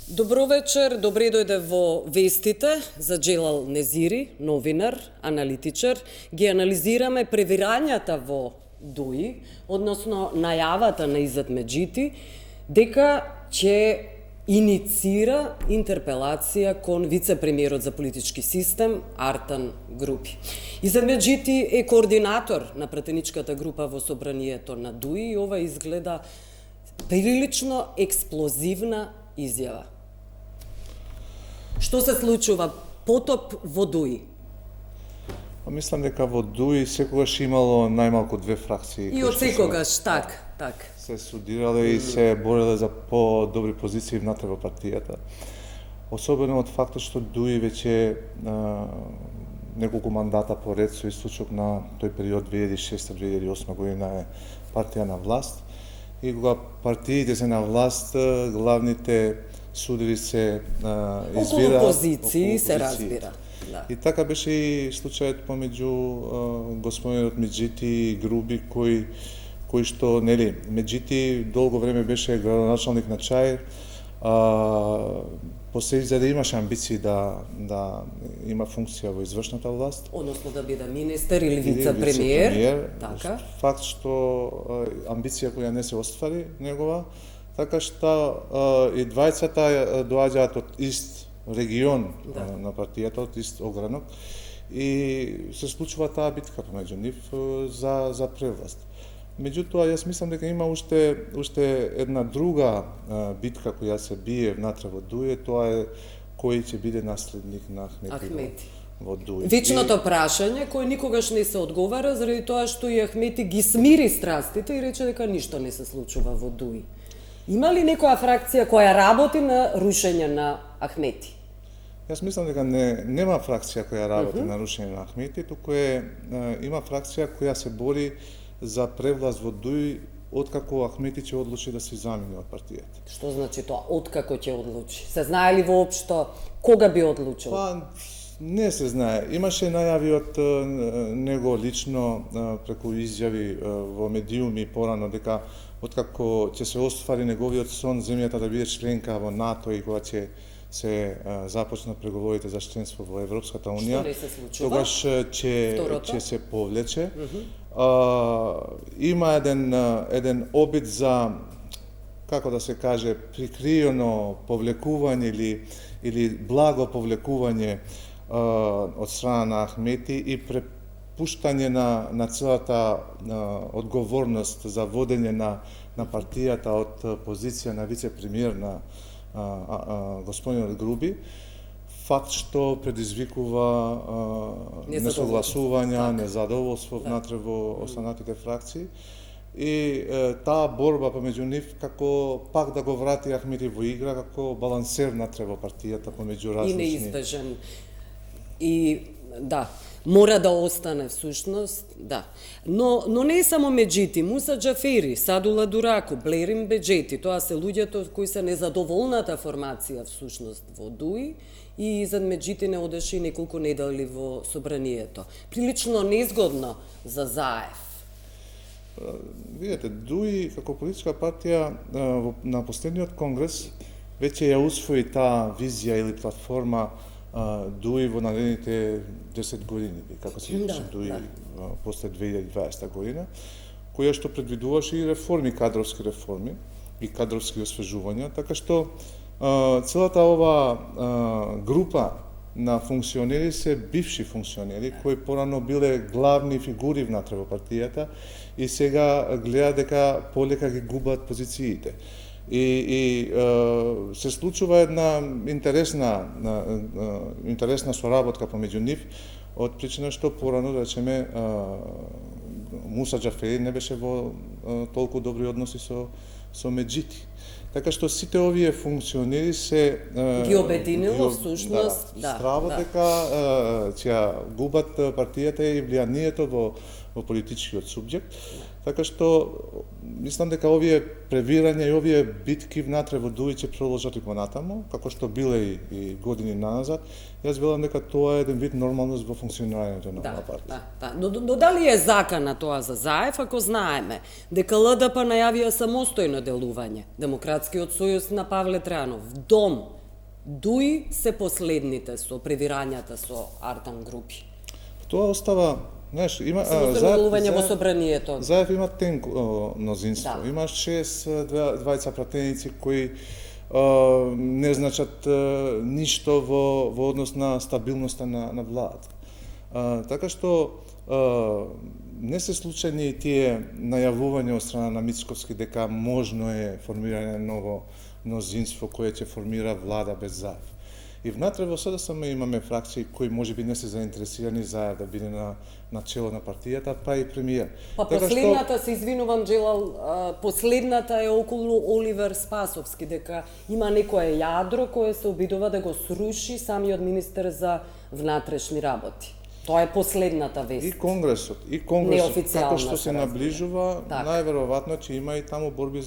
Добро вечер, добре дојде во вестите за Джелал Незири, новинар, аналитичар. Ги анализираме превирањата во ДУИ, односно најавата на Изет Меджити, дека ќе иницира интерпелација кон вице-премиерот за политички систем Артан Групи. Изет Меджити е координатор на пратеничката група во собранието на ДУИ и ова изгледа прилично експлозивна изјава. Што се случува потоп во ДУИ? Мислам дека во ДУИ секогаш имало најмалку две фракции. И од секогаш, так. Се судирале и се бореле за по-добри позиции внатре во партијата. Особено од фактот што ДУИ веќе неколку мандата поред со источок на тој период 2006-2008 година е партија на власт. И кога партиите се на власт, главните судири се извира околу позиции, се разбира. Да. И така беше и случајот помеѓу господинот Меджити и Груби, кој што, нели, Меджити долго време беше градоначалник на Чаир, после изгледа имаше амбиции да има функција во извршната власт. Односно да биде министер или вице-премиер. Така. Факт што амбиција која не се оствари негова, така што и двајцата доаѓаат од ист регион на партијата, од ист огранок, и се случува таа битка помеѓу нив за превласт. Меѓутоа, јас мислам дека има уште една друга битка која се бие внатре во ДУИ, тоа е кој ќе биде наследник на Ахмети во ДУИ. Вечното прашање кој никогаш не се одговара заради тоа што и Ахмети ги смири страстите и рече дека ништо не се случува во ДУИ. Има ли некоја фракција која работи на рушење на Ахмети? Јас мислам дека нема фракција која работи на рушење на Ахмети, туку има фракција која се бори за превласт во ДУИ откако Ахмети ќе одлучи да се замени од партијата. Што значи тоа? Откако ќе одлучи? Се знае ли воопшто кога би одлучил? Не се знае. Имаше најави од него лично преку изјави во медиуми порано дека откако ќе се оствари неговиот сон земјата да биде членка во НАТО и кога ќе се започнат преговорите за членство во Европската унија, тогаш ќе се повлече. Има еден обид за, како да се каже, прикриено повлекување или благо повлекување од страна на Ахмети и препуштање на целата одговорност за водење на партијата од позиција на вице-премиер на господинот Груби, факт што предизвикува несогласувања, незадоволство внатре во останатите фракции и таа борба помеѓу нив како пак да го врати Ахмети во игра како балансер внатре во партијата помеѓу различни. И неизбежен. И да, мора да остане всушност, да. Но не само Меджити, Муса Џафери, Садула Дураку, Блерим Беџети, тоа се луѓето кои се незадоволната формација всушност во ДУИ и Изет Меджити не одеше неколку недели во собранието. Прилично незгодно за Заев. Видете, ДУИ како политичка партија на последниот конгрес веќе ја усвои таа визија или платформа ДУИ во наредните 10 години, како се викаше ДУИ после 2020 година, која што предвидуваше и реформи, кадровски реформи и кадровски освежувања, така што целата ова група на функционери се бивши функционери кои порано биле главни фигури внатре во партијата и сега гледа дека полека ги губат позициите. И се случува една интересна соработка помеѓу нив, од причина што порано, да речеме, Муса Џафери не беше во толку добри односи со Меджити. Така што сите овие функционери се ги обединило всушност, стравот дека ќе губат партијата и влијанието во политичкиот субјект. Така што мислам дека овие превирања и овие битки внатре во ДУИ ќе продолжат и понатаму, како што биле и години назад. Јас велам дека тоа е еден вид нормалност во функционирањето на оваа партија. Но дали е закана тоа за Заев, ако знаеме дека ЛДП најавија самостојно делување, Демократскиот сојуз на Павле Тројанов, ДОМ Дуи се последните со превирањата со Артан Групи? Тоа остава, знаеш, има Луѓе во собранието. Заев има тенко мнозинство. Да. Имаш 6 пратеници кои не значат ништо во однос на стабилноста на владата. Така што не се случајни тие најавувања од страна на Мицковски дека можно е формирање на ново мнозинство кое ќе формира влада без Заев. И внатре во СДСМ имаме фракции кои можеби не се заинтересирани Заев да биде на чело на партијата, па и премиер. Па последната, се извинувам, Джелал, последната е околу Оливер Спасовски, дека има некое јадро кое се обидува да го сруши самиот министер за внатрешни работи. Тоа е последната вест. И Конгресот, како што се наближува, најверојатно ќе има и таму борба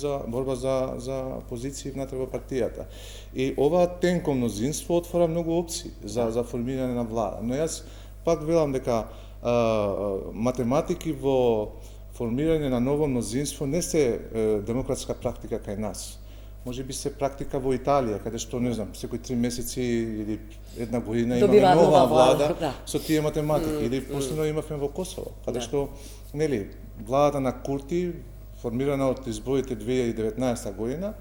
за позиции внатре во партијата. И ова тенко мнозинство отвора многу опции за формирање на влада. Но јас пак велам дека математики во формирање на ново мнозинство не се демократска практика кај нас. Може би се практика во Италија, каде што, не знам, секои 3 месеци или една година имаме нова влада со тие математики. Или последно имавме во Косово, каде што, нели, владата на Курти, формирана од изборите 2019 година,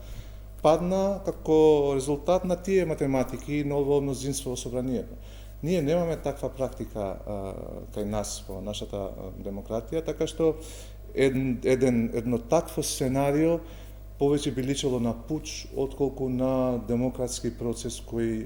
падна како резултат на тие математики и ново мнозинство во собранието. Ние немаме таква практика кај нас во нашата демократија, така што едно такво сценарио повеќе би личело на пуч отколку на демократски процес кој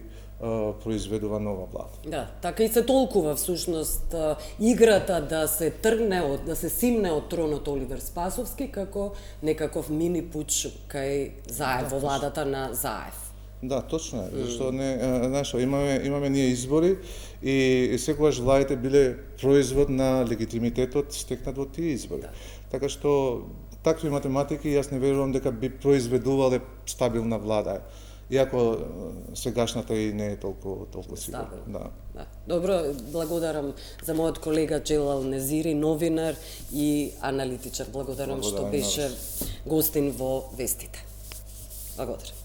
произведува нова влада. Да, така и се толкува всушност играта да се тргне, да се симне од тронот Оливер Спасовски како некаков мини пуч кај Заев, во владата на Заев. Да, точно е, зашто знаеш, имаме ние избори и секогаш владите биле производ на легитимитетот стекнат во тие избори. Да. Така што такви математики јас не верувам дека би произведувале стабилна влада. Иако сегашната и не е толку сигурна. Да. Добро, благодарам за мојот колега Джелал Незири, новинар и аналитичар. Благодарам што беше гостин во Вестите. Благодарам.